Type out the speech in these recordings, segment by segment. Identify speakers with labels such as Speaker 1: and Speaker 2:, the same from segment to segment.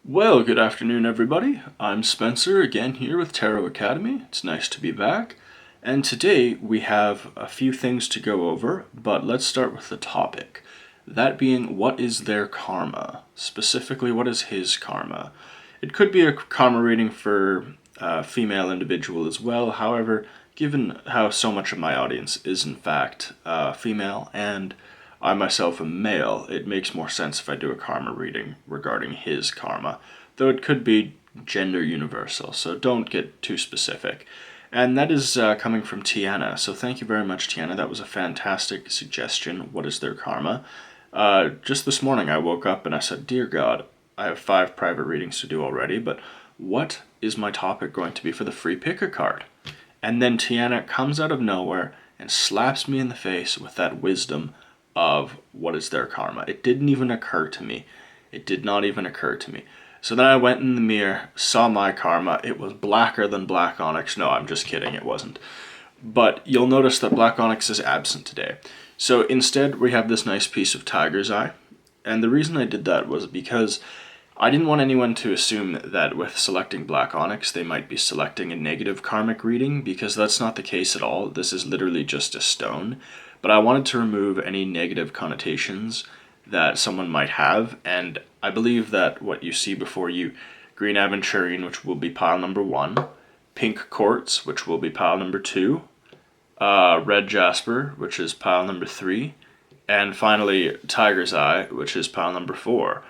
Speaker 1: Well, good afternoon, everybody. I'm Spencer, again here with Tarot Academy. It's nice to be back. And today we have a few things to go over, but let's start with the topic. That being, what is their karma? Specifically, what is his karma? It could be a karma reading for a female individual as well. However, given how so much of my audience is in fact female and I myself am male, it makes more sense if I do a karma reading regarding his karma, though it could be gender universal, so don't get too specific. And that is coming from Tiana, so thank you very much, Tiana. That was a fantastic suggestion. What is their karma? Just this morning I woke up and I said, Dear God, I have 5 private readings to do already, but what is my topic going to be for the free pick a card? And then Tiana comes out of nowhere and slaps me in the face with that wisdom of what is their karma. It didn't even occur to me. It did not even occur to me. So then I went in the mirror, saw my karma. It was blacker than black onyx. No, I'm just kidding. It wasn't. But you'll notice that black onyx is absent today. So instead, we have this nice piece of tiger's eye. And the reason I did that was because I didn't want anyone to assume that with selecting black onyx, they might be selecting a negative karmic reading, because that's not the case at all. This is literally just a stone. But I wanted to remove any negative connotations that someone might have, and I believe that what you see before you, green aventurine, which will be pile number 1, pink quartz, which will be pile number 2, red jasper, which is pile number 3, and finally tiger's eye, which is pile number 4.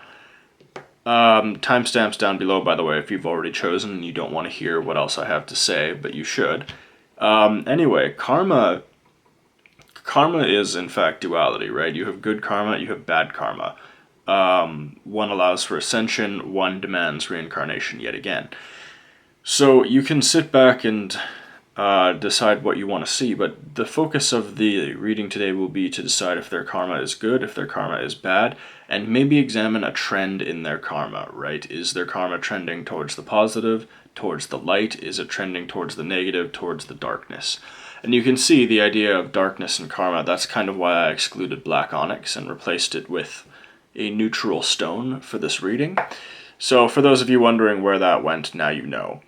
Speaker 1: Timestamps down below, by the way, if you've already chosen and you don't want to hear what else I have to say, but you should. Anyway, karma is in fact duality, right? You have good karma, you have bad karma. One allows for ascension, one demands reincarnation yet again. So you can sit back and decide what you want to see, but the focus of the reading today will be to decide if their karma is good, if their karma is bad, and maybe examine a trend in their karma, right? Is their karma trending towards the positive, towards the light? Is it trending towards the negative, towards the darkness? And you can see the idea of darkness and karma. That's kind of why I excluded black onyx and replaced it with a neutral stone for this reading. So for those of you wondering where that went, now you know.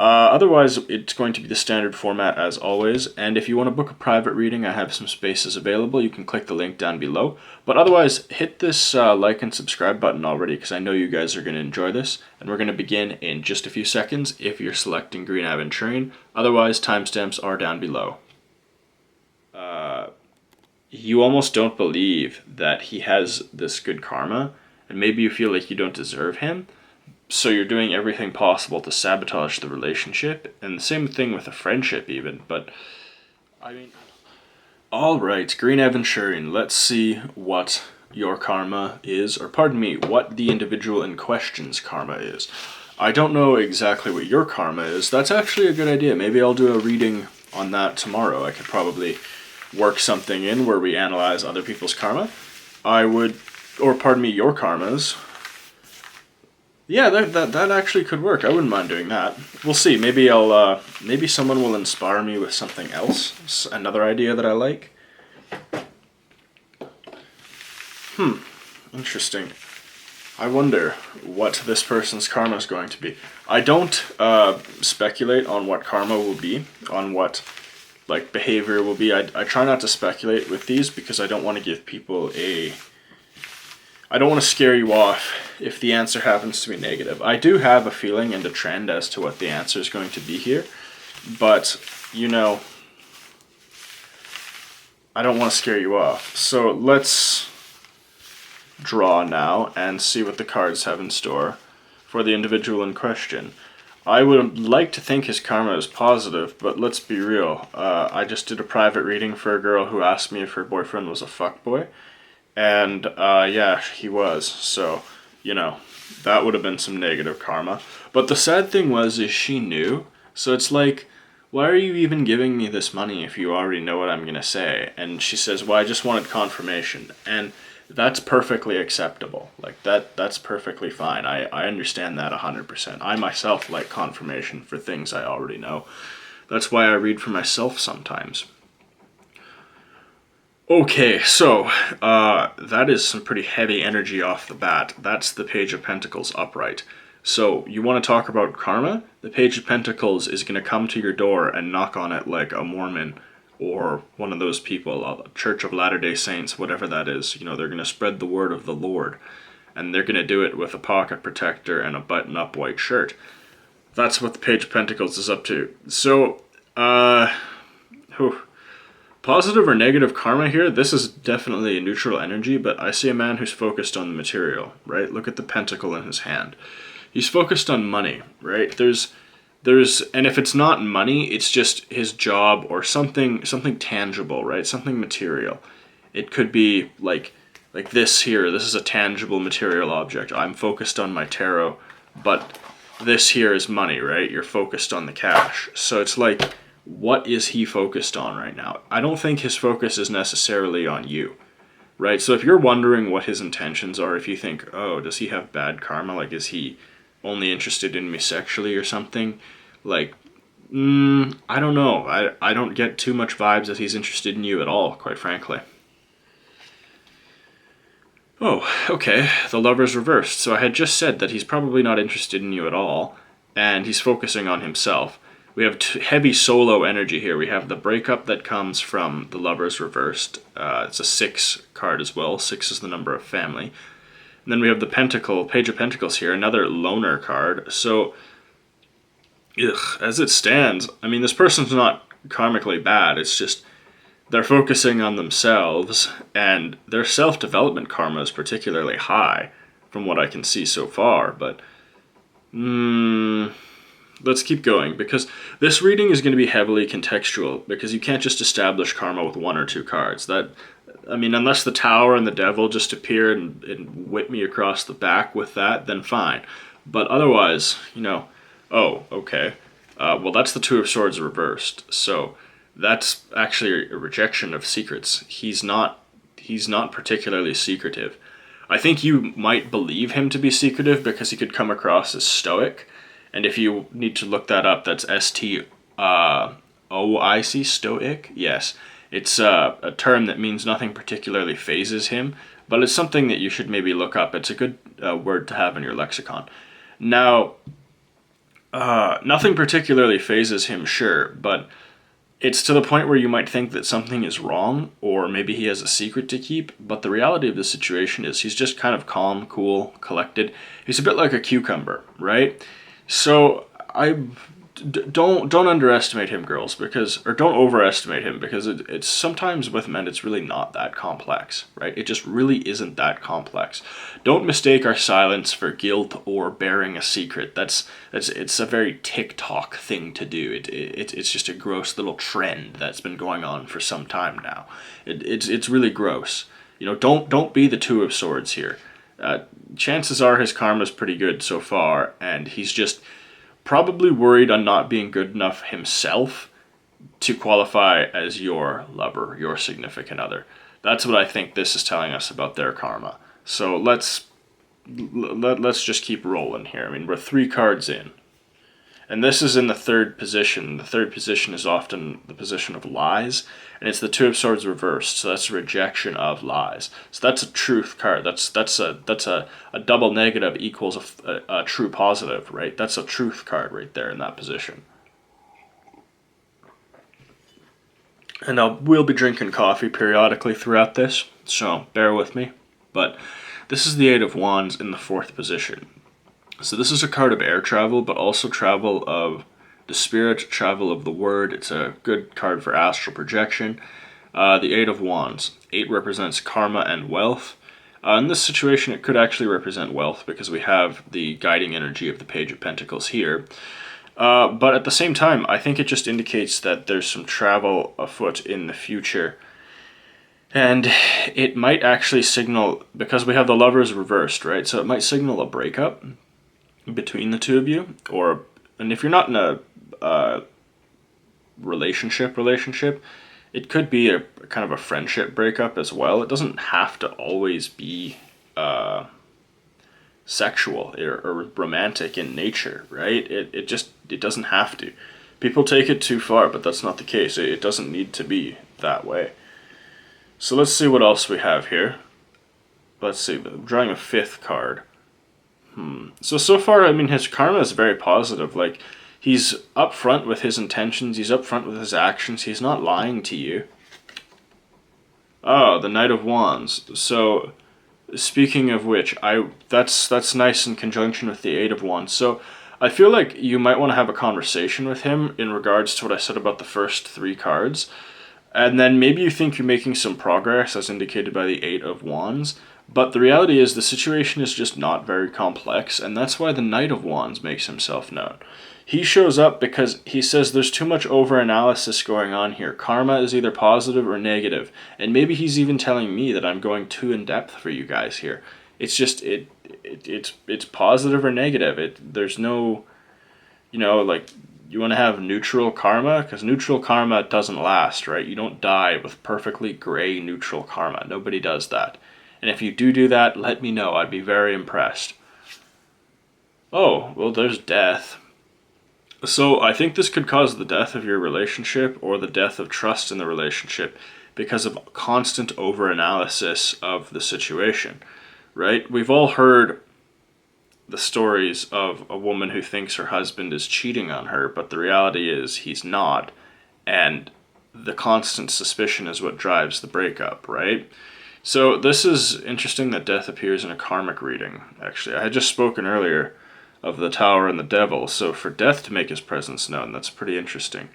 Speaker 1: Otherwise, it's going to be the standard format as always, and if you want to book a private reading, I have some spaces available. You can click the link down below. But otherwise, hit this like and subscribe button already, because I know you guys are going to enjoy this, and we're going to begin in just a few seconds if you're selecting Green Aventurine. Otherwise, timestamps are down below. You almost don't believe that he has this good karma, and maybe you feel like you don't deserve him, so you're doing everything possible to sabotage the relationship, and the same thing with a friendship even, but I mean... Alright, Green Aventurine, let's see what your karma is, or pardon me, what the individual in question's karma is. I don't know exactly what your karma is. That's actually a good idea. Maybe I'll do a reading on that tomorrow. I could probably work something in where we analyze other people's karma. Your karmas. Yeah, that actually could work. I wouldn't mind doing that. We'll see. Maybe someone will inspire me with something else. Another idea that I like. Interesting. I wonder what this person's karma is going to be. I don't speculate on what karma will be, on what behavior will be. I try not to speculate with these because I don't want to give people I don't want to scare you off if the answer happens to be negative. I do have a feeling and a trend as to what the answer is going to be here, but, I don't want to scare you off. So let's draw now and see what the cards have in store for the individual in question. I would like to think his karma is positive, but let's be real. I just did a private reading for a girl who asked me if her boyfriend was a fuckboy. And, yeah, he was. So, that would have been some negative karma. But the sad thing is she knew. So it's like, why are you even giving me this money if you already know what I'm going to say? And she says, well, I just wanted confirmation. And that's perfectly acceptable. That's perfectly fine. I understand that 100%. I myself like confirmation for things I already know. That's why I read for myself sometimes. Okay, so that is some pretty heavy energy off the bat. That's the Page of Pentacles upright. So you want to talk about karma? The Page of Pentacles is going to come to your door and knock on it like a Mormon or one of those people, a Church of Latter-day Saints, whatever that is. You know, they're going to spread the word of the Lord. And they're going to do it with a pocket protector and a button-up white shirt. That's what the Page of Pentacles is up to. So, positive or negative karma here, this is definitely a neutral energy, but I see a man who's focused on the material, right? Look at the pentacle in his hand. He's focused on money, right? And if it's not money, it's just his job or something tangible, right? Something material. It could be like this here. This is a tangible material object. I'm focused on my tarot, but this here is money, right? You're focused on the cash. So it's like, what is he focused on right now? I don't think his focus is necessarily on you, right? So if you're wondering what his intentions are, if you think, oh, does he have bad karma? Like, is he only interested in me sexually or something? Like, I don't know. I don't get too much vibes that he's interested in you at all, quite frankly. Oh, okay, the Lover's reversed. So I had just said that he's probably not interested in you at all, and he's focusing on himself. We have heavy solo energy here. We have the breakup that comes from the Lover's reversed. It's a 6 card as well. 6 is the number of family. And then we have the Pentacle, Page of Pentacles here, another loner card. So, as it stands, I mean, this person's not karmically bad. It's just they're focusing on themselves, and their self-development karma is particularly high from what I can see so far. But, let's keep going, because this reading is going to be heavily contextual, because you can't just establish karma with 1 or 2 cards. I mean, unless the Tower and the Devil just appear and whip me across the back with that, then fine. But otherwise, you know, oh, okay. Well, that's the Two of Swords reversed. So that's actually a rejection of secrets. He's not particularly secretive. I think you might believe him to be secretive because he could come across as stoic. And if you need to look that up, that's S-T-O-I-C, stoic. Yes, it's a term that means nothing particularly phases him, but it's something that you should maybe look up. It's a good word to have in your lexicon. Now, nothing particularly phases him, sure, but it's to the point where you might think that something is wrong, or maybe he has a secret to keep, but the reality of the situation is he's just kind of calm, cool, collected. He's a bit like a cucumber, right? So don't underestimate him, girls, or don't overestimate him, because it's sometimes with men it's really not that complex, right? It just really isn't that complex. Don't mistake our silence for guilt or bearing a secret. It's a very TikTok thing to do. It's just a gross little trend that's been going on for some time now. It's really gross. You know, don't be the Two of Swords here. Chances are his karma's pretty good so far, and he's just probably worried on not being good enough himself to qualify as your lover, your significant other. That's what I think this is telling us about their karma. So let's just keep rolling here. I mean, we're 3 cards in. And this is in the 3rd position. The 3rd position is often the position of lies, and it's the Two of Swords reversed, so that's a rejection of lies. So that's a truth card. That's a double negative equals a true positive, right? That's a truth card right there in that position. And we'll be drinking coffee periodically throughout this, so bear with me. But this is the 8 of Wands in the 4th position. So this is a card of air travel, but also travel of the spirit, travel of the word. It's a good card for astral projection. The 8 of Wands. 8 represents karma and wealth. In this situation, it could actually represent wealth because we have the guiding energy of the Page of Pentacles here. But at the same time, I think it just indicates that there's some travel afoot in the future. And it might actually signal, because we have the Lovers reversed, right? So it might signal a breakup between the two of you, and if you're not in a relationship, it could be a kind of a friendship breakup as well. It doesn't have to always be sexual or romantic in nature, right? It doesn't have to. People take it too far, but that's not the case. It doesn't need to be that way. So let's see what else we have here. Let's see, I'm drawing a 5th card. So far, I mean, his karma is very positive. Like, he's upfront with his intentions, he's upfront with his actions, he's not lying to you. Oh, the Knight of Wands. So, speaking of which, that's nice in conjunction with the Eight of Wands. So, I feel like you might want to have a conversation with him in regards to what I said about the first three cards. And then maybe you think you're making some progress, as indicated by the Eight of Wands. But the reality is the situation is just not very complex, and that's why the Knight of Wands makes himself known. He shows up because he says there's too much over-analysis going on here. Karma is either positive or negative. And maybe he's even telling me that I'm going too in-depth for you guys here. It's just, it's positive or negative. There's no, like, you want to have neutral karma? Because neutral karma doesn't last, right? You don't die with perfectly gray neutral karma. Nobody does that. And if you do that, let me know. I'd be very impressed. Oh, well, there's death. So I think this could cause the death of your relationship or the death of trust in the relationship because of constant over-analysis of the situation, right? We've all heard the stories of a woman who thinks her husband is cheating on her, but the reality is he's not, and the constant suspicion is what drives the breakup, right? So this is interesting that death appears in a karmic reading, actually. I had just spoken earlier of the Tower and the Devil, so for death to make his presence known, that's pretty interesting.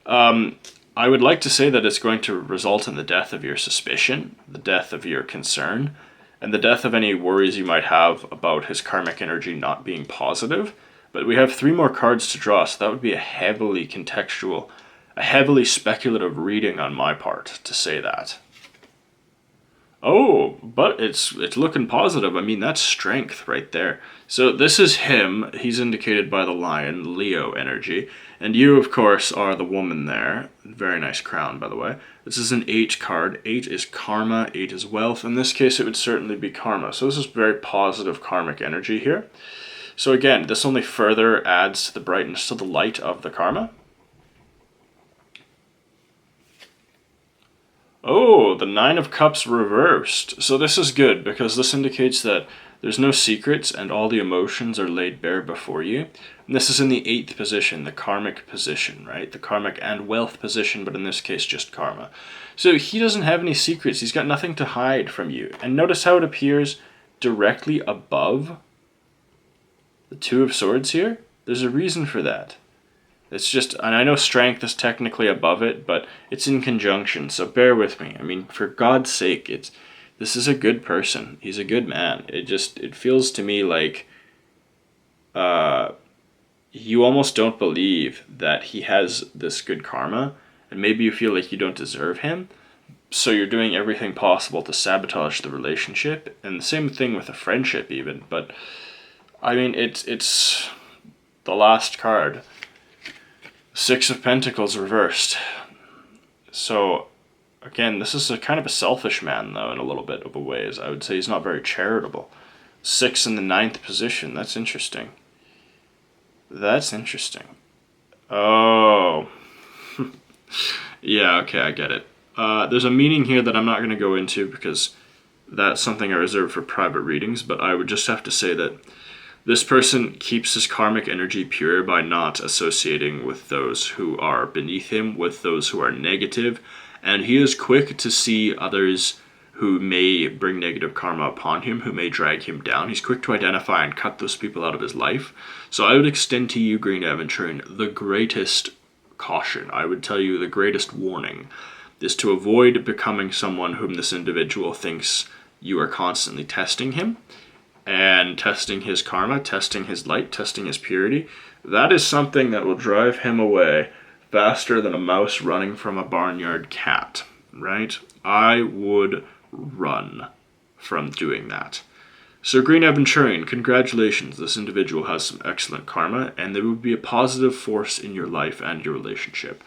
Speaker 1: I would like to say that it's going to result in the death of your suspicion, the death of your concern, and the death of any worries you might have about his karmic energy not being positive. But we have 3 more cards to draw, so that would be a heavily contextual, a heavily speculative reading on my part to say that. Oh, but it's looking positive. I mean, that's strength right there. So this is him. He's indicated by the lion, Leo energy. And you, of course, are the woman there. Very nice crown, by the way. This is an 8 card. 8 is karma, 8 is wealth. In this case, it would certainly be karma. So this is very positive karmic energy here. So again, this only further adds to the brightness, to the light of the karma. Oh, the 9 of Cups reversed. So this is good because this indicates that there's no secrets and all the emotions are laid bare before you. And this is in the 8th position, the karmic position, right? The karmic and wealth position, but in this case just karma. So he doesn't have any secrets. He's got nothing to hide from you. And notice how it appears directly above the 2 of Swords here. There's a reason for that. It's just, and I know strength is technically above it, but it's in conjunction, so bear with me. I mean, for God's sake, this is a good person. He's a good man. It feels to me like you almost don't believe that he has this good karma, and maybe you feel like you don't deserve him, so you're doing everything possible to sabotage the relationship, and the same thing with a friendship even, but I mean, it's the last card. 6 of Pentacles reversed. So, again, this is a kind of a selfish man, though, in a little bit of a ways. I would say he's not very charitable. 6 in the 9th position. That's interesting. That's interesting. Oh. Yeah, okay, I get it. There's a meaning here that I'm not going to go into because that's something I reserve for private readings, but I would just have to say that this person keeps his karmic energy pure by not associating with those who are beneath him, with those who are negative, and he is quick to see others who may bring negative karma upon him, who may drag him down. He's quick to identify and cut those people out of his life. So I would extend to you, Green Aventurine, the greatest caution. I would tell you the greatest warning is to avoid becoming someone whom this individual thinks you are constantly testing him. And testing his karma, testing his light, testing his purity. That is something that will drive him away faster than a mouse running from a barnyard cat, right? I would run from doing that. So Green Aventurine, congratulations. This individual has some excellent karma, and there would be a positive force in your life and your relationship.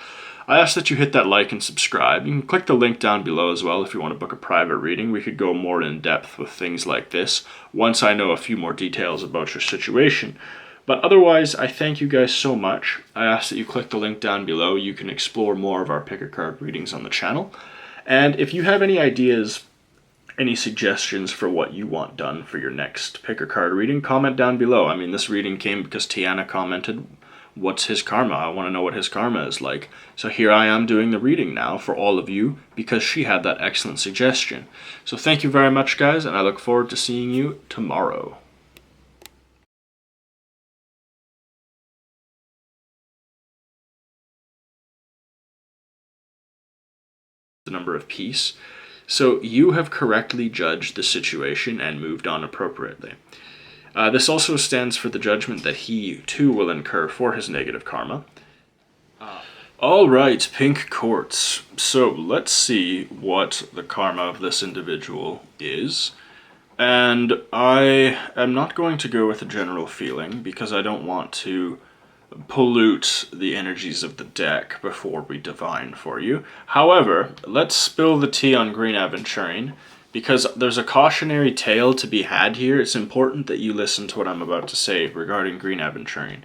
Speaker 1: I ask that you hit that like and subscribe. You can click the link down below as well if you want to book a private reading. We could go more in depth with things like this once I know a few more details about your situation. But otherwise, I thank you guys so much. I ask that you click the link down below. You can explore more of our pick a card readings on the channel. And if you have any ideas any suggestions for what you want done for your next pick a card reading, comment down below. I mean, this reading came because Tiana commented, what's his karma? I want to know what his karma is like. So here I am doing the reading now for all of you because she had that excellent suggestion. So thank you very much, guys, and I look forward to seeing you tomorrow. The number of peace. So you have correctly judged the situation and moved on appropriately. This also stands for the judgment that he too will incur for his negative karma. All right, pink quartz. So let's see what the karma of this individual is. And I am not going to go with a general feeling because I don't want to pollute the energies of the deck before we divine for you. However, let's spill the tea on green aventurine because there's a cautionary tale to be had here. It's important that you listen to what I'm about to say regarding green aventurine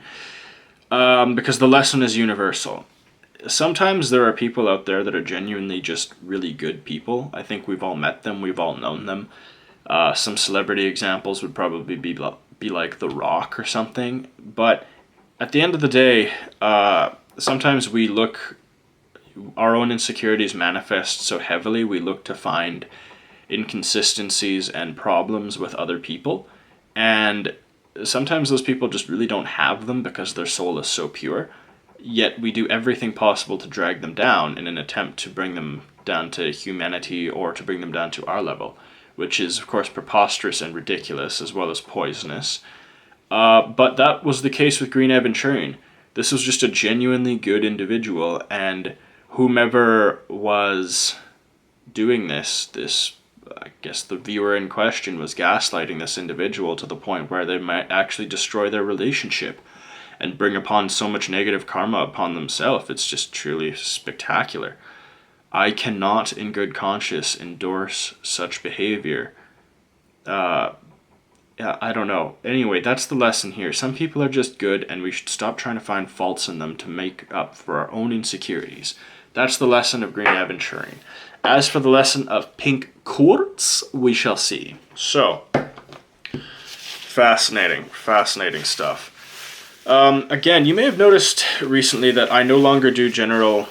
Speaker 1: because the lesson is universal. Sometimes there are people out there that are genuinely just really good people. I think we've all met them. We've all known them. Some celebrity examples would probably be like The Rock or something. But at the end of the day, sometimes our own insecurities manifest so heavily, we look to find inconsistencies and problems with other people. And sometimes those people just really don't have them because their soul is so pure. Yet we do everything possible to drag them down in an attempt to bring them down to humanity or to bring them down to our level, which is, of course, preposterous and ridiculous as well as poisonous. But that was the case with Green Aventurine. This was just a genuinely good individual, and whomever was doing this, I guess the viewer in question was gaslighting this individual to the point where they might actually destroy their relationship and bring upon so much negative karma upon themselves. It's just truly spectacular. I cannot, in good conscience, endorse such behavior. I don't know. Anyway, that's the lesson here. Some people are just good, and we should stop trying to find faults in them to make up for our own insecurities. That's the lesson of green aventurine. As for the lesson of pink quartz, we shall see. So, fascinating stuff. Again, you may have noticed recently that I no longer do general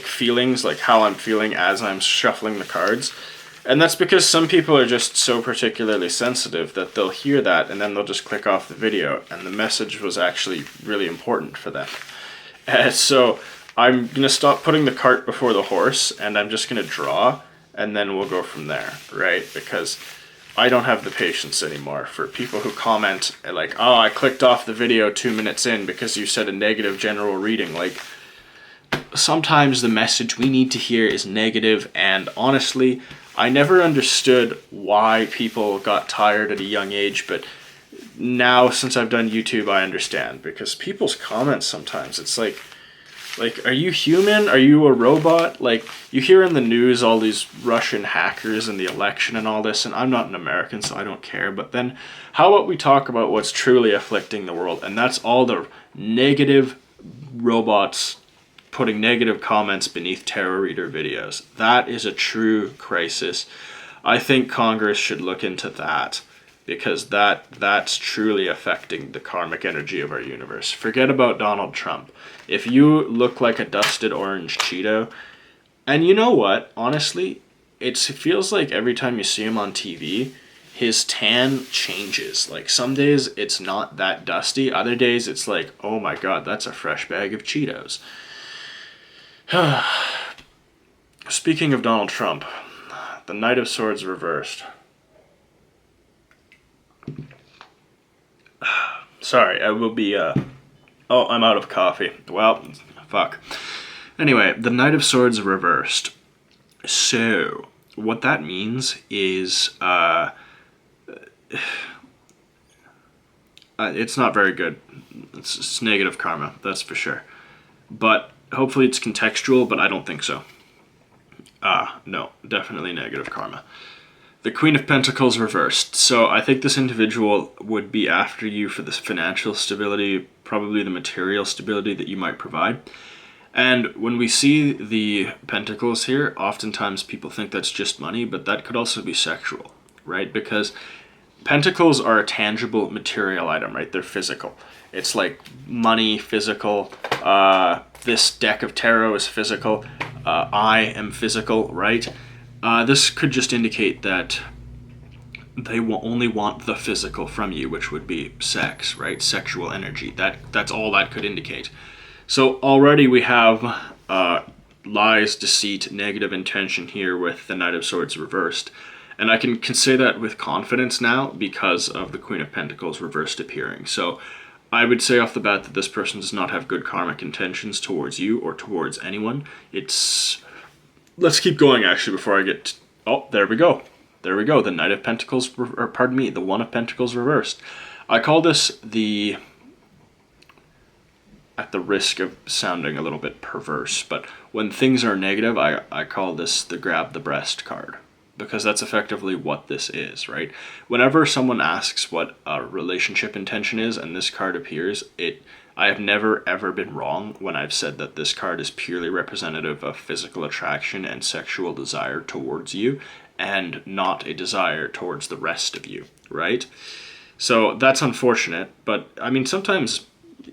Speaker 1: feelings, like how I'm feeling as I'm shuffling the cards. And that's because some people are just so particularly sensitive that they'll hear that and then they'll just click off the video, and the message was actually really important for them. So I'm going to stop putting the cart before the horse, and I'm just going to draw, and then we'll go from there, right? Because I don't have the patience anymore for people who comment like, oh, I clicked off the video 2 minutes in because you said a negative general reading. Like, sometimes the message we need to hear is negative, and honestly, I never understood why people got tired at a young age, but now since I've done YouTube, I understand, because people's comments sometimes, it's like, are you human? Are you a robot? Like, you hear in the news all these Russian hackers and the election and all this, and I'm not an American, so I don't care. But then how about we talk about what's truly afflicting the world? And that's all the negative robots putting negative comments beneath tarot reader videos. That is a true crisis. I think Congress should look into that, because that's truly affecting the karmic energy of our universe. Forget about Donald Trump. If you look like a dusted orange Cheeto, and you know what, honestly, it feels like every time you see him on TV, his tan changes. Like, some days it's not that dusty, other days it's like, oh my god, that's a fresh bag of Cheetos. Speaking of Donald Trump, the Knight of Swords reversed. Sorry, I will be, oh, I'm out of coffee. Well, fuck. Anyway, the Knight of Swords reversed. So, what that means is, it's not very good. It's negative karma, that's for sure. But hopefully it's contextual, but I don't think so. No, definitely negative karma. The Queen of Pentacles reversed. So I think this individual would be after you for this financial stability, probably the material stability that you might provide. And when we see the pentacles here, oftentimes people think that's just money, but that could also be sexual, right? Because pentacles are a tangible material item, right? They're physical. It's like money, physical. This deck of tarot is physical. I am physical, right? This could just indicate that they will only want the physical from you, which would be sex, right? Sexual energy. That's all that could indicate. So already we have lies, deceit, negative intention here with the Knight of Swords reversed. And I can say that with confidence now because of the Queen of Pentacles reversed appearing. So I would say off the bat that this person does not have good karmic intentions towards you or towards anyone. Let's keep going actually before I get... Oh, there we go. There we go. The Knight of Pentacles, or pardon me, the One of Pentacles reversed. I call this the... At the risk of sounding a little bit perverse, but when things are negative, I call this the grab the breast card. Because that's effectively what this is, right? Whenever someone asks what a relationship intention is and this card appears, I have never ever been wrong when I've said that this card is purely representative of physical attraction and sexual desire towards you and not a desire towards the rest of you, right? So that's unfortunate, but I mean, sometimes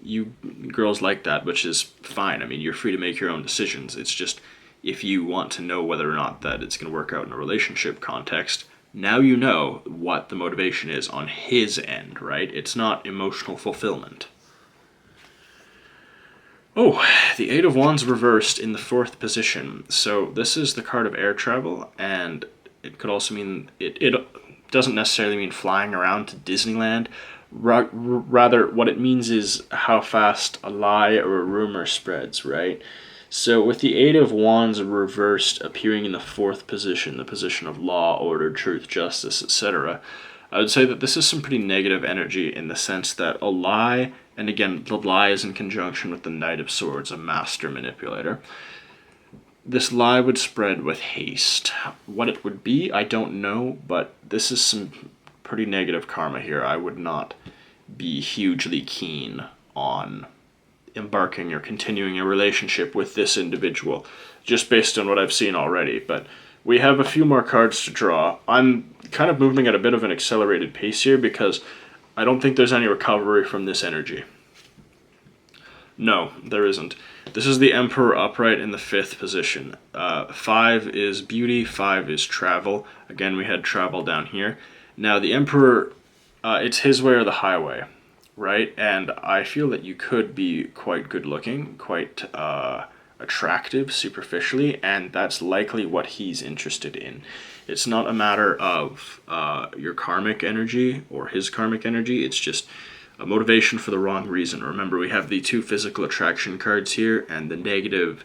Speaker 1: you girls like that, which is fine. I mean, you're free to make your own decisions. It's just, if you want to know whether or not that it's going to work out in a relationship context, now you know what the motivation is on his end, right? It's not emotional fulfillment. Oh, the Eight of Wands reversed in the 4th position. So this is the card of air travel, and it could also mean, it doesn't necessarily mean flying around to Disneyland. Rather, what it means is how fast a lie or a rumor spreads, right? So with the Eight of Wands reversed appearing in the 4th position, the position of law, order, truth, justice, etc., I would say that this is some pretty negative energy in the sense that a lie, and again, the lie is in conjunction with the Knight of Swords, a master manipulator. This lie would spread with haste. What it would be, I don't know, but this is some pretty negative karma here. I would not be hugely keen on embarking or continuing a relationship with this individual, just based on what I've seen already. But we have a few more cards to draw. I'm kind of moving at a bit of an accelerated pace here because I don't think there's any recovery from this energy. No, there isn't. This is the Emperor upright in the 5th position. 5 is beauty, 5 is travel. Again, we had travel down here. Now, the Emperor, it's his way or the highway, right? And I feel that you could be quite good looking, quite attractive superficially, and that's likely what he's interested in. It's not a matter of your karmic energy or his karmic energy. It's just a motivation for the wrong reason. Remember, we have the 2 physical attraction cards here and the negative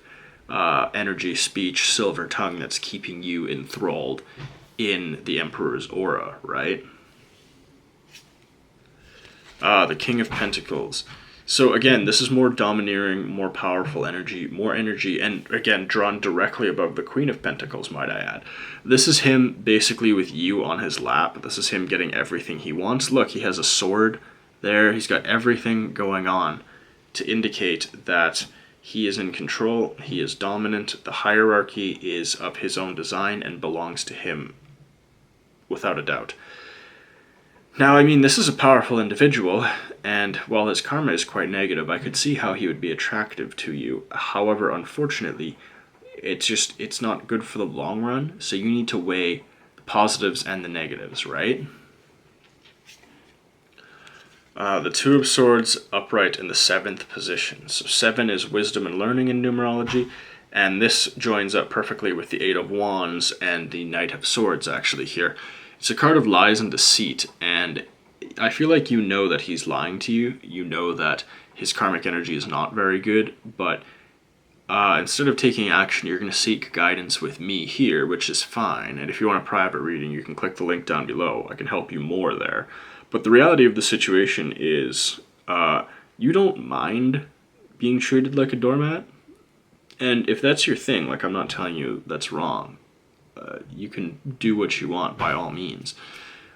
Speaker 1: energy, speech, silver tongue that's keeping you enthralled in the Emperor's aura, right? The King of Pentacles. So again, this is more domineering, more powerful energy, more energy, and again, drawn directly above the Queen of Pentacles, might I add. This is him basically with you on his lap. This is him getting everything he wants. Look, he has a sword there. He's got everything going on to indicate that he is in control, he is dominant, the hierarchy is of his own design and belongs to him without a doubt. Now, I mean, this is a powerful individual, and while his karma is quite negative, I could see how he would be attractive to you. However, unfortunately, it's not good for the long run, so you need to weigh the positives and the negatives, right? The 2 of Swords upright in the 7th position. So 7 is wisdom and learning in numerology, and this joins up perfectly with the 8 of Wands and the Knight of Swords actually here. It's a card of lies and deceit, and I feel like you know that he's lying to you. You know that his karmic energy is not very good, but instead of taking action, you're going to seek guidance with me here, which is fine. And if you want a private reading, you can click the link down below. I can help you more there. But the reality of the situation is you don't mind being treated like a doormat. And if that's your thing, like, I'm not telling you that's wrong. You can do what you want by all means.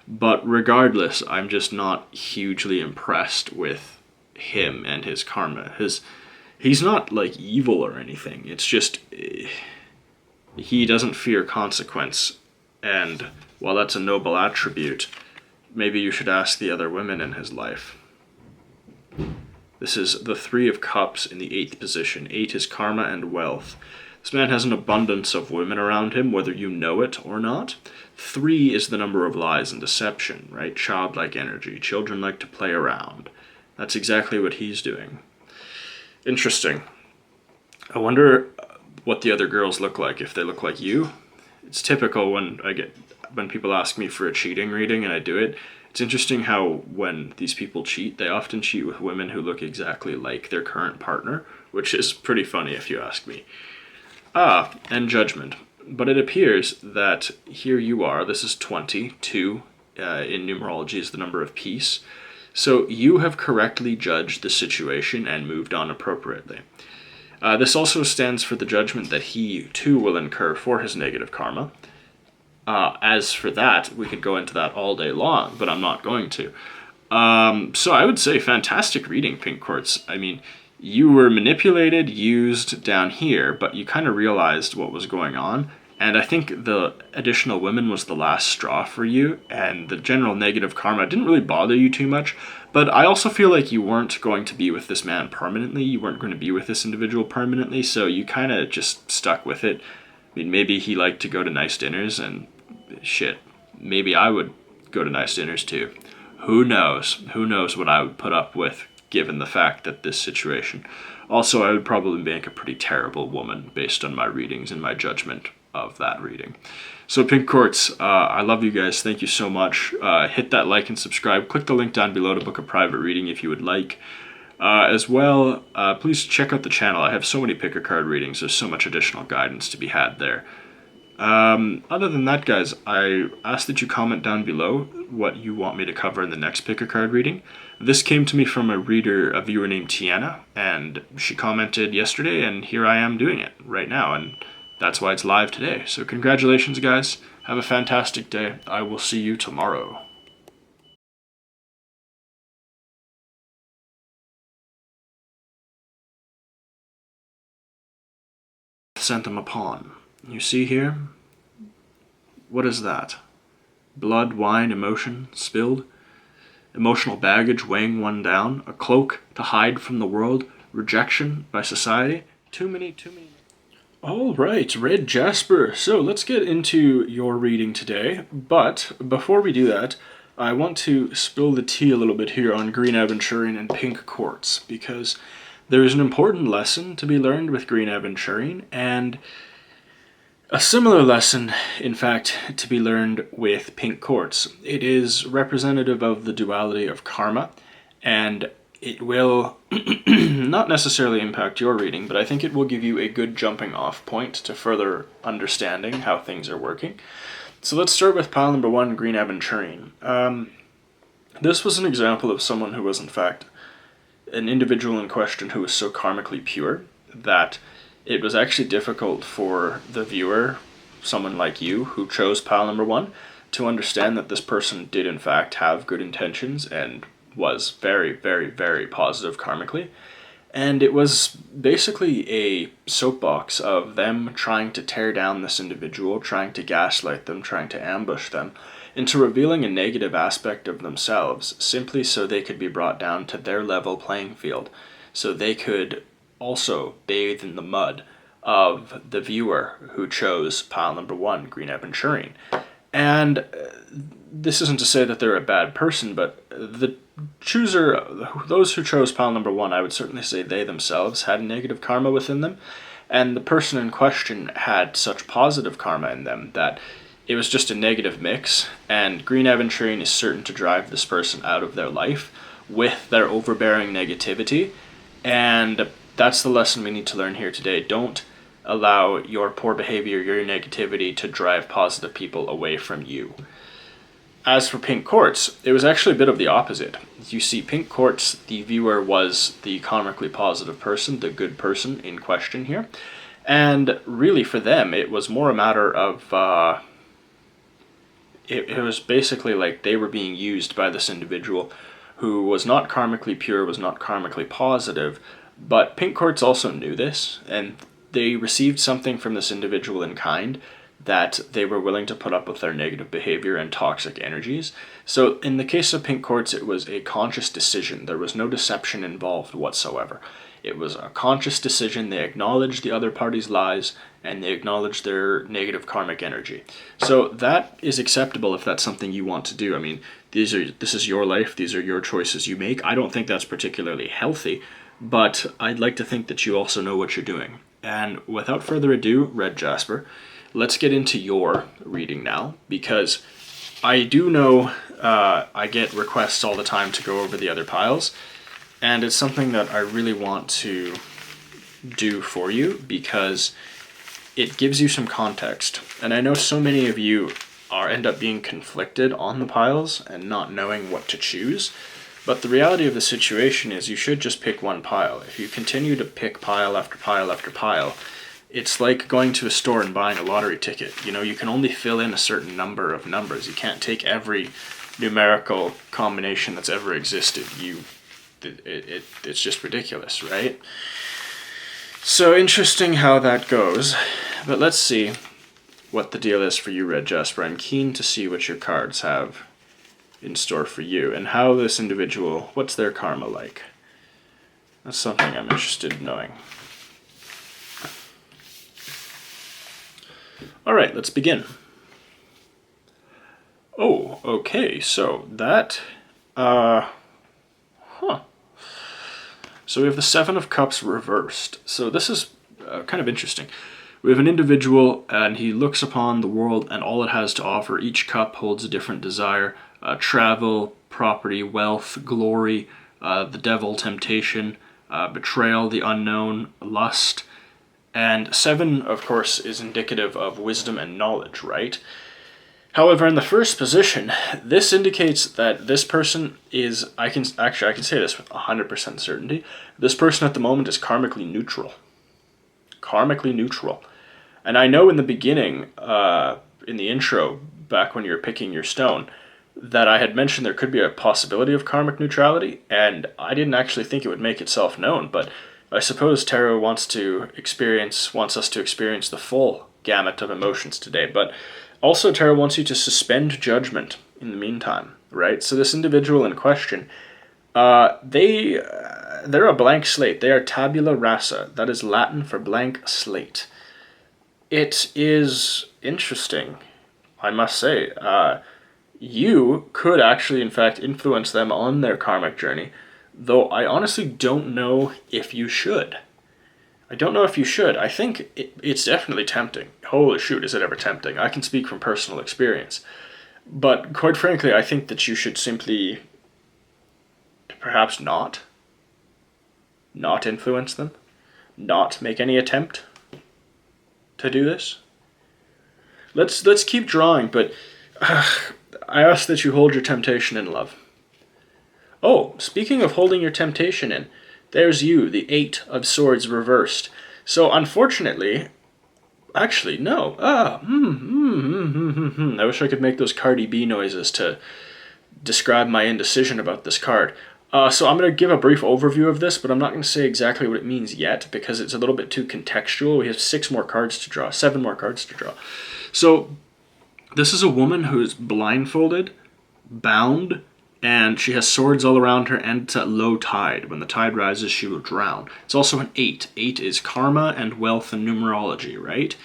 Speaker 1: But regardless, I'm just not hugely impressed with him and his karma. He's not like evil or anything. It's just he doesn't fear consequence. And while that's a noble attribute, maybe you should ask the other women in his life. This is the Three of Cups in the 8th position. 8 is karma and wealth. This man has an abundance of women around him, whether you know it or not. 3 is the number of lies and deception, right? Childlike energy. Children like to play around. That's exactly what he's doing. Interesting. I wonder what the other girls look like, if they look like you. It's typical when people ask me for a cheating reading and I do it. It's interesting how when these people cheat, they often cheat with women who look exactly like their current partner, which is pretty funny if you ask me. And judgment. But it appears that here you are, this is 22, in numerology is the number of peace. So you have correctly judged the situation and moved on appropriately. This also stands for the judgment that he too will incur for his negative karma. As for that, we could go into that all day long, but I'm not going to. So I would say fantastic reading, Pink Quartz. I mean, you were manipulated, used down here, but you kind of realized what was going on. And I think the additional women was the last straw for you, and the general negative karma didn't really bother you too much. But I also feel like you weren't going to be with this man permanently. You weren't going to be with this individual permanently, so you kind of just stuck with it. I mean, maybe he liked to go to nice dinners, and shit, maybe I would go to nice dinners too. Who knows? Who knows what I would put up with, given the fact that this situation. Also, I would probably make a pretty terrible woman based on my readings and my judgment of that reading. So Pink Quartz, I love you guys. Thank you so much. Hit that like and subscribe. Click the link down below to book a private reading if you would like. As well, please check out the channel. I have so many pick a card readings. There's so much additional guidance to be had there. Other than that, guys, I ask that you comment down below what you want me to cover in the next pick a card reading. This came to me from a viewer named Tiana, and she commented yesterday, and here I am doing it right now, and that's why it's live today. So congratulations, guys. Have a fantastic day. I will see you tomorrow. Sent them upon. You see here? What is that? Blood, wine, emotion, spilled? Emotional baggage weighing one down? A cloak to hide from the world? Rejection by society? Too many. All right, Red Jasper. So let's get into your reading today. But before we do that, I want to spill the tea a little bit here on green aventurine and pink quartz, because there is an important lesson to be learned with green aventurine, and a similar lesson, in fact, to be learned with pink quartz. It is representative of the duality of karma, and it will not necessarily impact your reading, but I think it will give you a good jumping off point to further understanding how things are working. So let's start with pile number 1, green aventurine. This was an example of someone who was, in fact, an individual in question who was so karmically pure that it was actually difficult for the viewer, someone like you, who chose pile number 1, to understand that this person did in fact have good intentions and was very, very, very positive karmically. And it was basically a soapbox of them trying to tear down this individual, trying to gaslight them, trying to ambush them, into revealing a negative aspect of themselves, simply so they could be brought down to their level playing field, so they could also bathe in the mud of the viewer who chose pile number 1, green aventurine. And this isn't to say that they're a bad person, but the chooser, those who chose pile number 1, I would certainly say they themselves had negative karma within them, and the person in question had such positive karma in them that it was just a negative mix, and green aventurine is certain to drive this person out of their life with their overbearing negativity. And that's the lesson we need to learn here today. Don't allow your poor behavior, your negativity, to drive positive people away from you. As for pink quartz, it was actually a bit of the opposite. You see, pink quartz, the viewer was the karmically positive person, the good person in question here. And really for them, it was more a matter of, it was basically like they were being used by this individual who was not karmically pure, was not karmically positive, But pink quartz also knew this, and they received something from this individual in kind that they were willing to put up with their negative behavior and toxic energies. So in the case of pink quartz, it was a conscious decision. There was no deception involved whatsoever. It was a conscious decision. They acknowledged the other party's lies, and they acknowledged their negative karmic energy. So that is acceptable if that's something you want to do. I mean, this is your life. These are your choices you make. I don't think that's particularly healthy, but I'd like to think that you also know what you're doing. And without further ado, Red Jasper, let's get into your reading now, because I do know I get requests all the time to go over the other piles, and it's something that I really want to do for you because it gives you some context. And I know so many of you end up being conflicted on the piles and not knowing what to choose. But the reality of the situation is you should just pick one pile. If you continue to pick pile after pile after pile, it's like going to a store and buying a lottery ticket. You know, you can only fill in a certain number of numbers. You can't take every numerical combination that's ever existed. It's just ridiculous, right? So interesting how that goes. But let's see what the deal is for you, Red Jasper. I'm keen to see what your cards have in store for you and how this individual, what's their karma like? That's something I'm interested in knowing. All right, let's begin. Oh, okay, so that, So we have the Seven of Cups reversed. So this is kind of interesting. We have an individual, and he looks upon the world and all it has to offer. Each cup holds a different desire. Travel, property, wealth, glory, the devil, temptation, betrayal, the unknown, lust. And 7, of course, is indicative of wisdom and knowledge, right? However, in the first position, this indicates that this person is, I can say this with 100% certainty, this person at the moment is karmically neutral. Karmically neutral. And I know in the beginning, in the intro, back when you were picking your stone, that I had mentioned there could be a possibility of karmic neutrality, and I didn't actually think it would make itself known, but I suppose tarot wants us to experience the full gamut of emotions today, but also tarot wants you to suspend judgment in the meantime, right? So this individual in question, they're a blank slate. They are tabula rasa. That is Latin for blank slate. It is interesting, I must say. You could actually, in fact, influence them on their karmic journey, though I honestly don't know if you should. I don't know if you should. I think it's definitely tempting. Holy shoot, is it ever tempting? I can speak from personal experience. But quite frankly, I think that you should simply perhaps not influence them, not make any attempt to do this. Let's keep drawing, but I ask that you hold your temptation in love. Oh, speaking of holding your temptation in, there's you, the 8 of Swords reversed. So unfortunately, actually, no. I wish I could make those Cardi B noises to describe my indecision about this card. So I'm going to give a brief overview of this, but I'm not going to say exactly what it means yet because it's a little bit too contextual. We have 7 more cards to draw. So this is a woman who is blindfolded, bound, and she has swords all around her, and it's at low tide. When the tide rises, she will drown. It's also an 8. 8 is karma and wealth and numerology, right?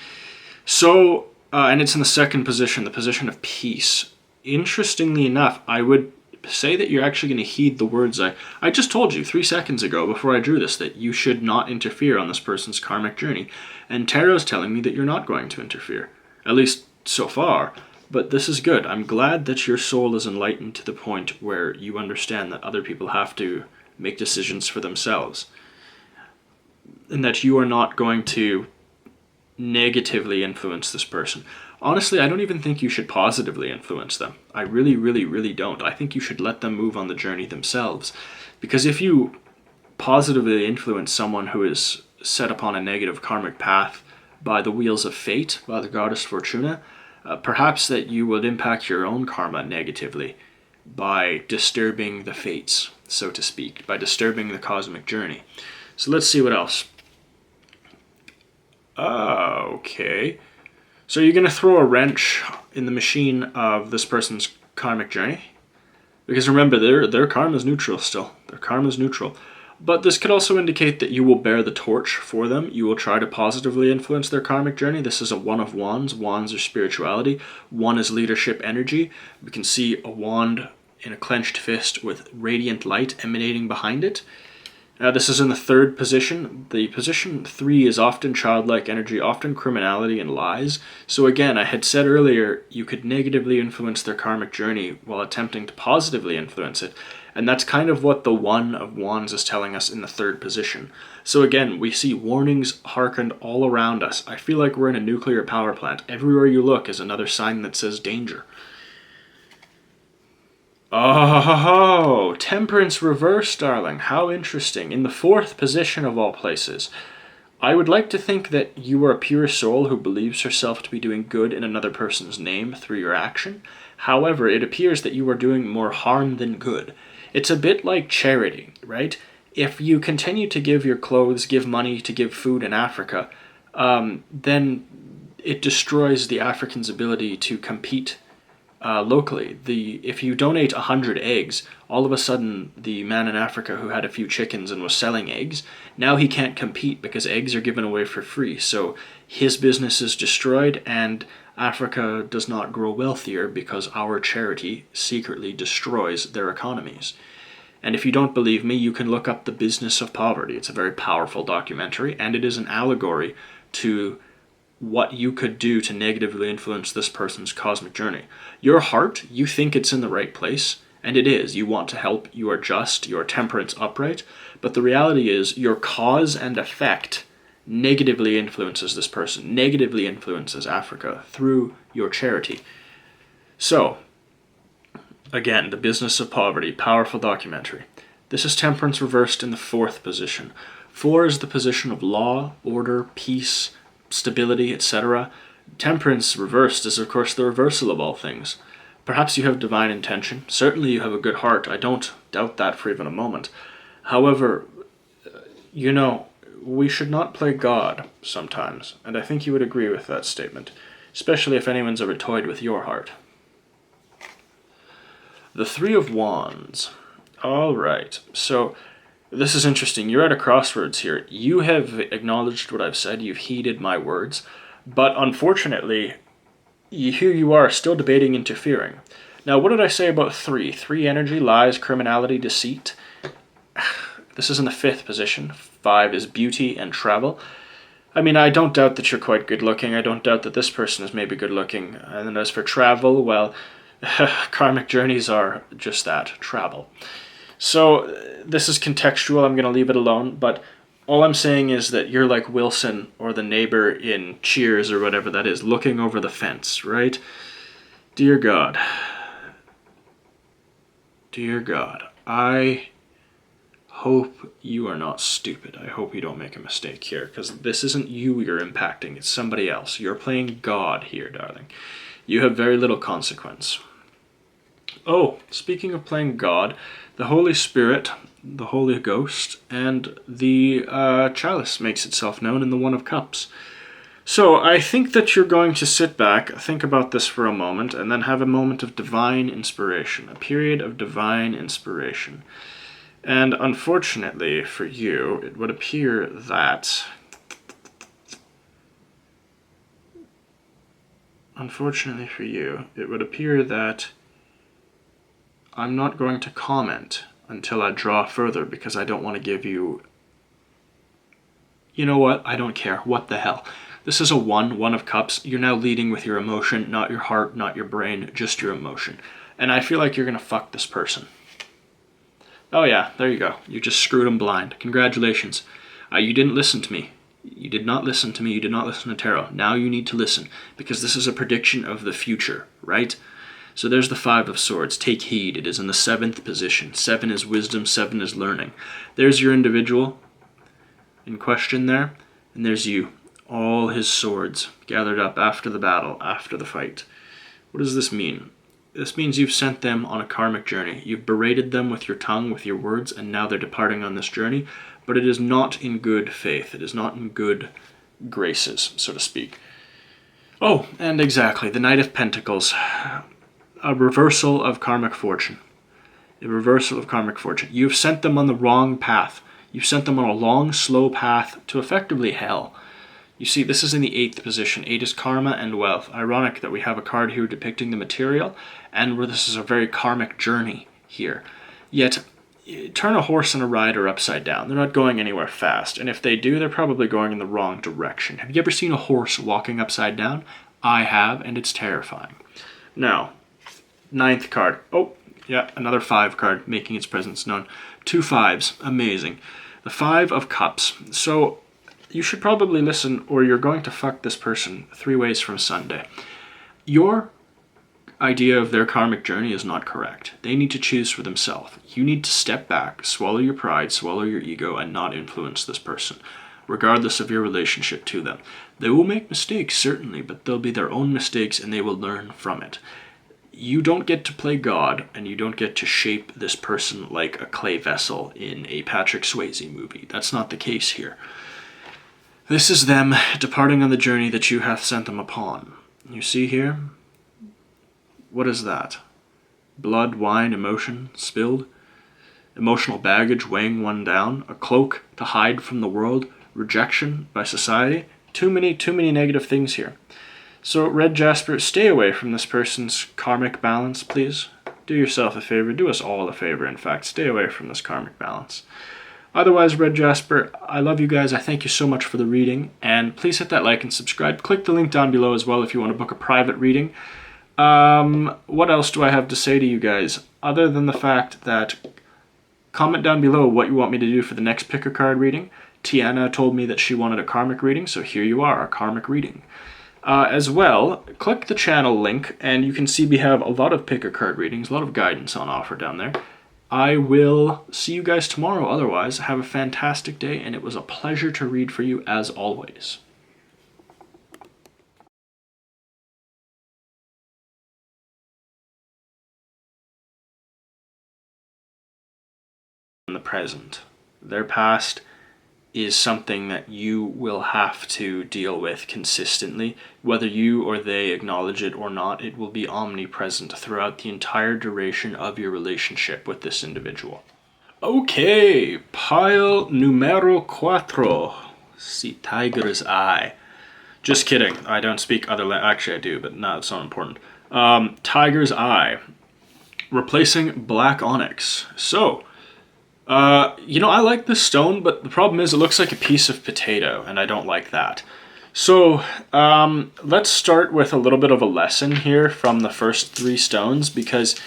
Speaker 1: So, and it's in the second position, the position of peace. Interestingly enough, I would say that you're actually going to heed the words I just told you 3 seconds ago before I drew this, that you should not interfere on this person's karmic journey. And Tarot's telling me that you're not going to interfere, at least so far. But this is good. I'm glad that your soul is enlightened to the point where you understand that other people have to make decisions for themselves. And that you are not going to negatively influence this person. Honestly, I don't even think you should positively influence them. I really, really, really don't. I think you should let them move on the journey themselves. Because if you positively influence someone who is set upon a negative karmic path by the wheels of fate, by the goddess Fortuna, perhaps that you would impact your own karma negatively by disturbing the fates, so to speak, by disturbing the cosmic journey. So let's see what else. Okay. So you're going to throw a wrench in the machine of this person's karmic journey? Because remember, their karma is neutral still. Their karma is neutral. But this could also indicate that you will bear the torch for them. You will try to positively influence their karmic journey. This is a One of Wands. Wands are spirituality. One is leadership energy. We can see a wand in a clenched fist with radiant light emanating behind it. This is in the third position. The position 3 is often childlike energy, often criminality and lies. So again, I had said earlier, you could negatively influence their karmic journey while attempting to positively influence it. And that's kind of what the One of Wands is telling us in the third position. So again, we see warnings hearkened all around us. I feel like we're in a nuclear power plant. Everywhere you look is another sign that says danger. Oh, Temperance reverse, darling. How interesting. In the fourth position of all places. I would like to think that you are a pure soul who believes herself to be doing good in another person's name through your action. However, it appears that you are doing more harm than good. It's a bit like charity, right? If you continue to give your clothes, give money, to give food in Africa, then it destroys the African's ability to compete locally. If you donate 100 eggs, all of a sudden the man in Africa who had a few chickens and was selling eggs, now he can't compete because eggs are given away for free. So his business is destroyed and Africa does not grow wealthier because our charity secretly destroys their economies. And if you don't believe me, you can look up The Business of Poverty. It's a very powerful documentary, and it is an allegory to what you could do to negatively influence this person's cosmic journey. Your heart, you think it's in the right place, and it is. You want to help, you are just, you are temperance upright, but the reality is your cause and effect negatively influences this person, negatively influences Africa through your charity. So, again, The Business of Poverty, powerful documentary. This is temperance reversed in the fourth position. 4 is the position of law, order, peace, stability, etc. Temperance reversed is, of course, the reversal of all things. Perhaps you have divine intention. Certainly you have a good heart. I don't doubt that for even a moment. However, we should not play God sometimes, and I think you would agree with that statement, especially if anyone's ever toyed with your heart. The 3 of Wands. All right, so this is interesting. You're at a crossroads here. You have acknowledged what I've said. You've heeded my words. But unfortunately, here you are still debating interfering. Now, what did I say about 3? 3 energy, lies, criminality, deceit. This is in the 5th position. 5 is beauty and travel. I mean, I don't doubt that you're quite good looking. I don't doubt that this person is maybe good looking. And then as for travel, well, karmic journeys are just that, travel. So this is contextual. I'm going to leave it alone. But all I'm saying is that you're like Wilson or the neighbor in Cheers or whatever that is, looking over the fence, right? Dear God. Dear God. I hope you are not stupid. I hope you don't make a mistake here, because this isn't you you're impacting. It's somebody else. You're playing God here, darling. You have very little consequence. Oh, speaking of playing God, the Holy Spirit, the Holy Ghost, and the chalice makes itself known in the One of Cups. So I think that you're going to sit back, think about this for a moment, and then have a moment of divine inspiration, a period of divine inspiration. And unfortunately for you, it would appear that... Unfortunately for you, it would appear that I'm not going to comment until I draw further, because I don't want to give you... You know what? I don't care. What the hell? This is a One of Cups. You're now leading with your emotion, not your heart, not your brain, just your emotion. And I feel like you're going to fuck this person. Oh yeah, there you go. You just screwed him blind. Congratulations. You didn't listen to me. You did not listen to me. You did not listen to tarot. Now you need to listen, because this is a prediction of the future, right? So there's the 5 of Swords. Take heed. It is in the 7th position. 7 is wisdom. 7 is learning. There's your individual in question there. And there's you. All his swords gathered up after the battle, after the fight. What does this mean? This means you've sent them on a karmic journey. You've berated them with your tongue, with your words, and now they're departing on this journey. But it is not in good faith. It is not in good graces, so to speak. Oh, and exactly, the Knight of Pentacles. A reversal of karmic fortune. A reversal of karmic fortune. You've sent them on the wrong path. You've sent them on a long, slow path to effectively hell. You see, this is in the 8th position. 8 is karma and wealth. Ironic that we have a card here depicting the material, and where this is a very karmic journey here. Yet, turn a horse and a rider upside down. They're not going anywhere fast, and if they do, they're probably going in the wrong direction. Have you ever seen a horse walking upside down? I have, and it's terrifying. Now, 9th card. Oh, yeah, another 5 card making its presence known. 2 5s. Amazing. The 5 of Cups. So, you should probably listen, or you're going to fuck this person 3 ways from Sunday. Your idea of their karmic journey is not correct. They need to choose for themselves. You need to step back, swallow your pride, swallow your ego, and not influence this person, regardless of your relationship to them. They will make mistakes, certainly, but they'll be their own mistakes, and they will learn from it. You don't get to play God, and you don't get to shape this person like a clay vessel in a Patrick Swayze movie. That's not the case here. This is them departing on the journey that you have sent them upon. You see here? What is that? Blood, wine, emotion, spilled? Emotional baggage weighing one down? A cloak to hide from the world? Rejection by society? Too many negative things here. So, Red Jasper, stay away from this person's karmic balance, please. Do yourself a favor. Do us all a favor, in fact. Stay away from this karmic balance. Otherwise, Red Jasper, I love you guys. I thank you so much for the reading. And please hit that like and subscribe. Click the link down below as well if you want to book a private reading. What else do I have to say to you guys? Other than the fact that comment down below what you want me to do for the next pick a card reading. Tiana told me that she wanted a karmic reading, so here you are, a karmic reading. As well, click the channel link and you can see we have a lot of pick a card readings, a lot of guidance on offer down there. I will see you guys tomorrow. Otherwise, have a fantastic day, and it was a pleasure to read for you as always. In the present. Their past is something that you will have to deal with consistently. Whether you or they acknowledge it or not, it will be omnipresent throughout the entire duration of your relationship with this individual. Okay, pile numero 4. See tiger's eye. Just kidding, I don't speak other actually I do, but no, it's not important. Tiger's eye. Replacing black onyx. So, I like this stone, but the problem is it looks like a piece of potato, and I don't like that. So, let's start with a little bit of a lesson here from the first 3 stones, because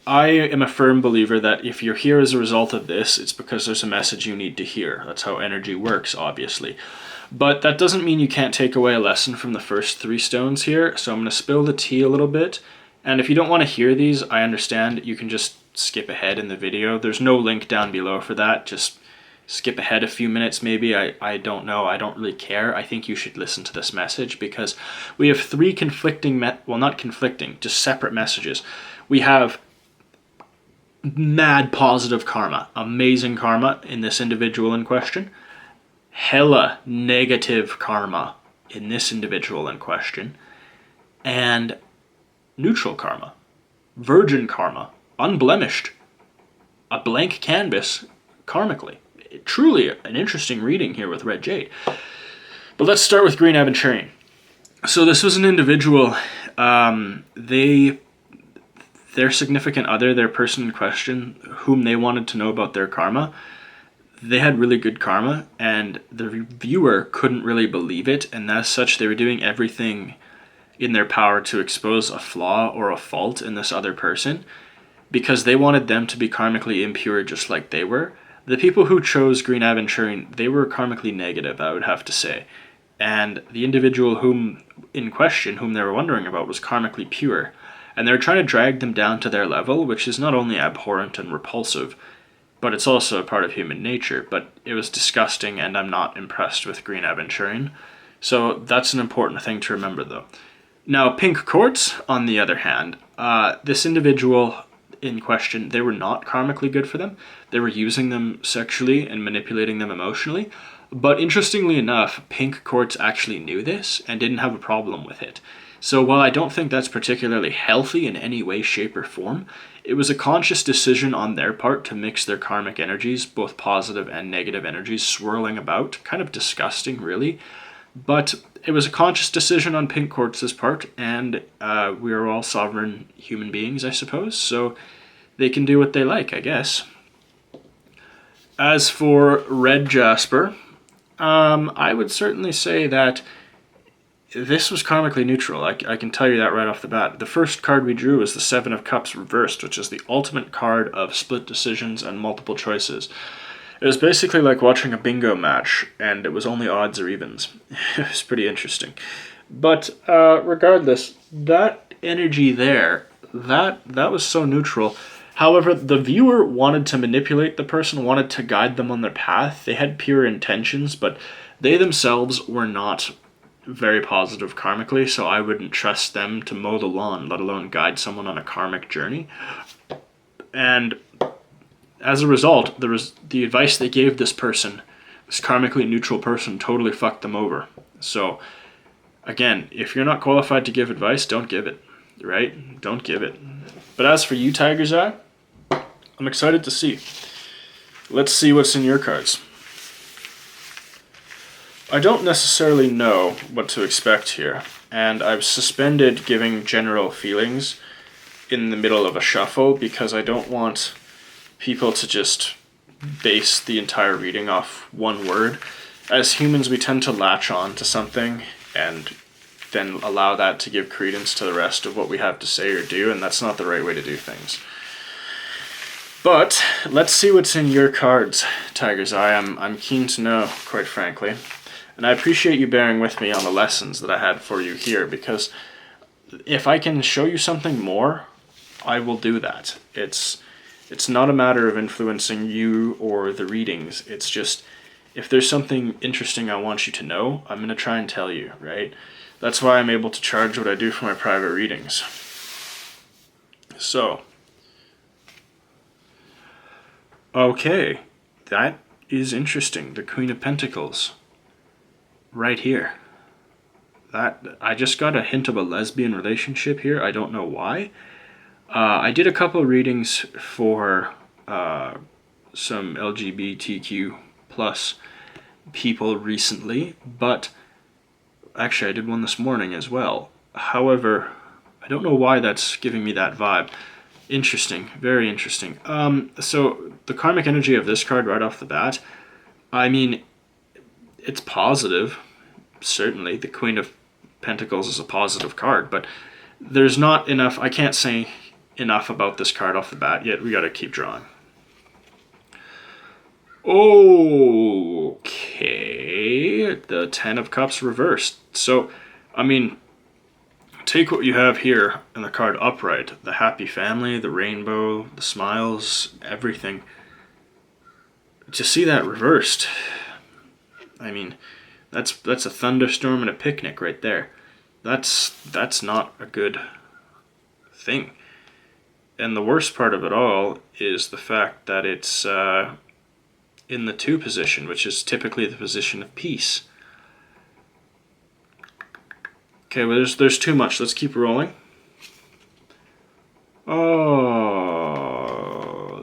Speaker 1: I am a firm believer that if you're here as a result of this, it's because there's a message you need to hear. That's how energy works, obviously. But that doesn't mean you can't take away a lesson from the first 3 stones here, so I'm going to spill the tea a little bit. And if you don't want to hear these, I understand. You can just skip ahead in the video. There's no link down below for that. Just skip ahead a few minutes maybe. I don't know. I don't really care. I think you should listen to this message because we have 3 conflicting, well, not conflicting, just separate messages. We have mad positive karma, amazing karma in this individual in question. Hella negative karma in this individual in question. And neutral karma, virgin karma, unblemished, a blank canvas karmically. Truly an interesting reading here with Red Jade. But let's start with Green Aventurine. So this was an individual, their significant other, their person in question, whom they wanted to know about their karma, they had really good karma, and the viewer couldn't really believe it, and as such they were doing everything in their power to expose a flaw or a fault in this other person, because they wanted them to be karmically impure just like they were. The people who chose Green Aventurine, they were karmically negative, I would have to say. And the individual whom in question, whom they were wondering about, was karmically pure. And they were trying to drag them down to their level, which is not only abhorrent and repulsive, but it's also a part of human nature. But it was disgusting, and I'm not impressed with Green Aventurine. So that's an important thing to remember, though. Now, pink quartz, on the other hand, this individual in question, they were not karmically good for them. They were using them sexually and manipulating them emotionally. But interestingly enough, pink quartz actually knew this and didn't have a problem with it. So while I don't think that's particularly healthy in any way, shape, or form, it was a conscious decision on their part to mix their karmic energies, both positive and negative energies, swirling about. Kind of disgusting, really. But it was a conscious decision on pink quartz's part, and we are all sovereign human beings, I suppose, so they can do what they like, I guess. As for red jasper, I would certainly say that this was karmically neutral. I can tell you that right off the bat. The first card we drew was the Seven of Cups reversed, which is the ultimate card of split decisions and multiple choices. It was basically like watching a bingo match, and it was only odds or evens. It was pretty interesting. But regardless, that energy there, that was so neutral. However, the viewer wanted to manipulate the person, wanted to guide them on their path. They had pure intentions, but they themselves were not very positive karmically, so I wouldn't trust them to mow the lawn, let alone guide someone on a karmic journey. And as a result, the advice they gave this person, this karmically neutral person, totally fucked them over. So, again, if you're not qualified to give advice, don't give it, right? Don't give it. But as for you, Tiger's Eye, I'm excited to see. Let's see what's in your cards. I don't necessarily know what to expect here, and I've suspended giving general feelings in the middle of a shuffle because I don't want people to just base the entire reading off one word. As humans, we tend to latch on to something and then allow that to give credence to the rest of what we have to say or do, and that's not the right way to do things. But let's see what's in your cards, Tiger's Eye. I'm keen to know, quite frankly. And I appreciate you bearing with me on the lessons that I had for you here, because if I can show you something more, I will do that. It's not a matter of influencing you or the readings. It's just, if there's something interesting I want you to know, I'm going to try and tell you, right? That's why I'm able to charge what I do for my private readings. So, okay, that is interesting. The Queen of Pentacles, right here. I just got a hint of a lesbian relationship here. I don't know why. I did a couple readings for some LGBTQ plus people recently, but actually I did one this morning as well. However, I don't know why that's giving me that vibe. Interesting, very interesting. So the karmic energy of this card right off the bat, I mean, it's positive, certainly. The Queen of Pentacles is a positive card, but there's not enough, I can't say enough about this card off the bat yet. We gotta keep drawing. Okay, the Ten of Cups reversed. So, I mean, take what you have here in the card upright. The happy family, the rainbow, the smiles, everything. To see that reversed, I mean, that's a thunderstorm and a picnic right there. That's not a good thing. And the worst part of it all is the fact that it's in the 2 position, which is typically the position of peace. Okay, well, there's too much. Let's keep rolling. Oh,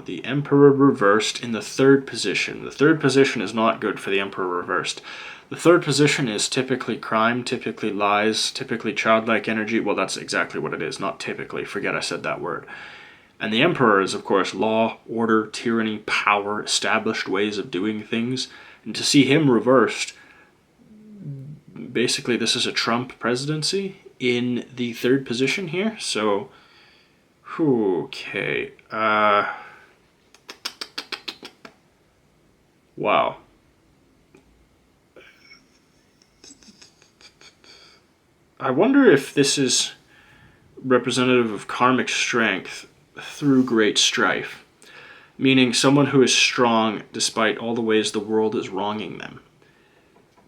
Speaker 1: the Emperor reversed in the 3rd position. The 3rd position is not good for the Emperor reversed. The 3rd position is typically crime, typically lies, typically childlike energy. Well, that's exactly what it is, not typically. Forget I said that word. And the Emperor is, of course, law, order, tyranny, power, established ways of doing things. And to see him reversed, basically this is a Trump presidency in the 3rd position here. So, okay. Wow. I wonder if this is representative of karmic strength through great strife, meaning someone who is strong despite all the ways the world is wronging them.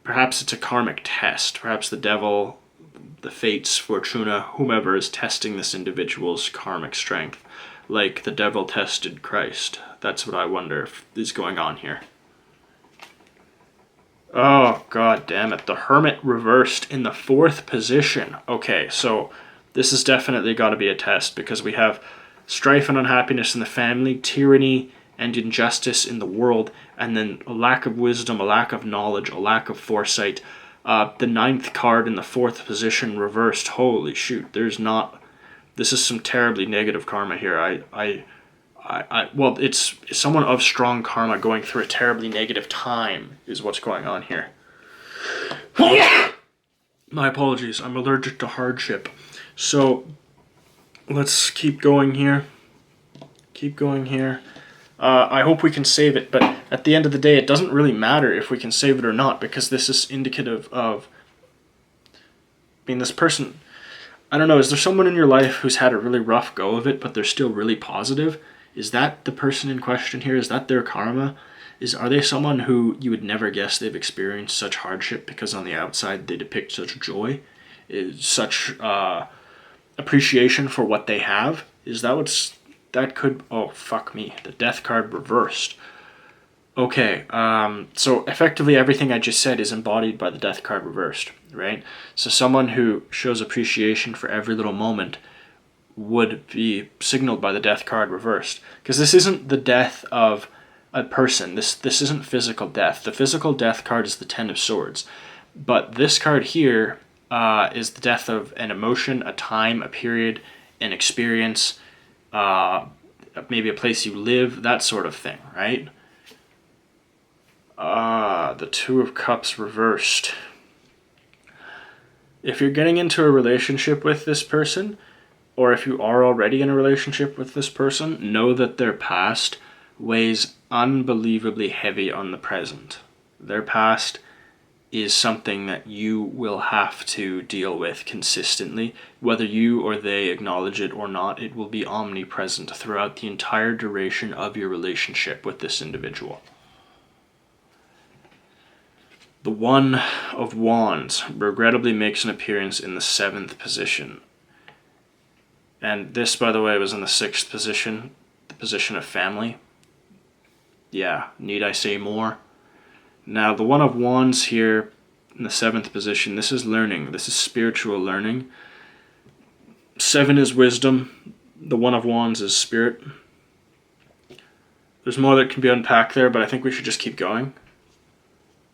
Speaker 1: Perhaps it's a karmic test. Perhaps the devil, the fates, Fortuna, whomever is testing this individual's karmic strength, like the devil tested Christ. That's what I wonder if is going on here. Oh, god damn it. The Hermit reversed in the 4th position. Okay, so this has definitely got to be a test, because we have strife and unhappiness in the family, tyranny and injustice in the world, and then a lack of wisdom, a lack of knowledge, a lack of foresight. The 9th card in the 4th position reversed. Holy shoot, there's not... This is some terribly negative karma here. Well, it's someone of strong karma going through a terribly negative time is what's going on here. My apologies, I'm allergic to hardship. So, let's keep going here. I hope we can save it, but at the end of the day, it doesn't really matter if we can save it or not, because this is indicative of... I mean, this person... I don't know, is there someone in your life who's had a really rough go of it, but they're still really positive? Is that the person in question here? Is that their karma? Are they someone who you would never guess they've experienced such hardship, because on the outside they depict such joy, such appreciation for what they have? Is that what's... That could... Oh, fuck me. The death card reversed. Okay, so effectively everything I just said is embodied by the death card reversed, right? So someone who shows appreciation for every little moment would be signaled by the death card reversed. Because this isn't the death of a person. This isn't physical death. The physical death card is the 10 of Swords. But this card here is the death of an emotion, a time, a period, an experience, maybe a place you live, that sort of thing, right? The 2 of Cups reversed. If you're getting into a relationship with this person, or if you are already in a relationship with this person, know that their past weighs unbelievably heavy on the present. Their past is something that you will have to deal with consistently. Whether you or they acknowledge it or not, it will be omnipresent throughout the entire duration of your relationship with this individual. The 1 of Wands regrettably makes an appearance in the 7th position. And this, by the way, was in the 6th position, the position of family. Yeah, need I say more? Now, the 1 of Wands here in the 7th position, this is learning. This is spiritual learning. 7 is wisdom. The 1 of Wands is spirit. There's more that can be unpacked there, but I think we should just keep going.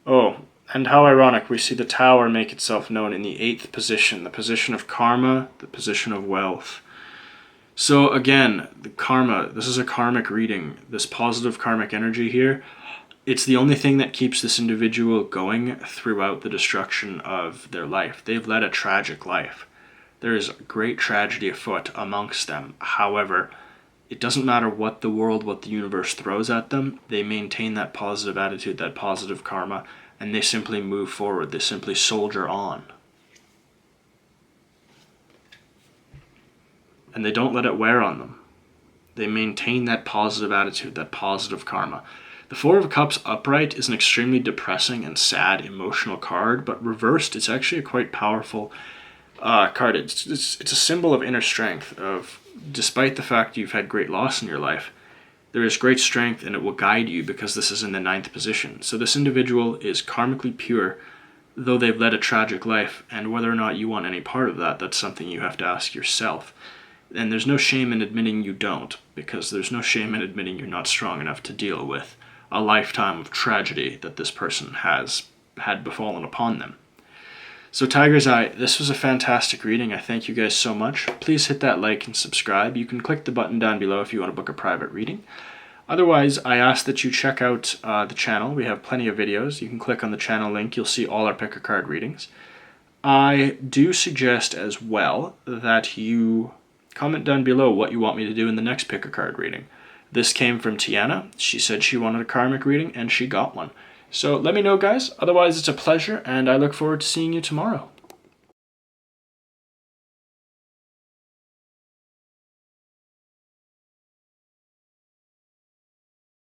Speaker 1: Oh, and how ironic, we see the Tower make itself known in the 8th position, the position of karma, the position of wealth. So again, the karma, this is a karmic reading. This positive karmic energy here, it's the only thing that keeps this individual going throughout the destruction of their life. They've led a tragic life. There is great tragedy afoot amongst them. However, it doesn't matter what the world, what the universe throws at them, they maintain that positive attitude, that positive karma, and they simply move forward. They simply soldier on. And they don't let it wear on them. They maintain that positive attitude, that positive karma. The 4 of Cups upright is an extremely depressing and sad emotional card, but reversed, it's actually a quite powerful card. It's a symbol of inner strength, of despite the fact you've had great loss in your life, there is great strength and it will guide you, because this is in the 9th position. So this individual is karmically pure, though they've led a tragic life, and whether or not you want any part of that, that's something you have to ask yourself. And there's no shame in admitting you don't, because there's no shame in admitting you're not strong enough to deal with a lifetime of tragedy that this person has had befallen upon them. So Tiger's Eye, this was a fantastic reading. I thank you guys so much. Please hit that like and subscribe. You can click the button down below if you want to book a private reading. Otherwise, I ask that you check out the channel. We have plenty of videos. You can click on the channel link. You'll see all our pick a card readings. I do suggest as well that you comment down below what you want me to do in the next pick a card reading. This came from Tiana. She said she wanted a karmic reading, and she got one. So let me know, guys. Otherwise, it's a pleasure, and I look forward to seeing you tomorrow.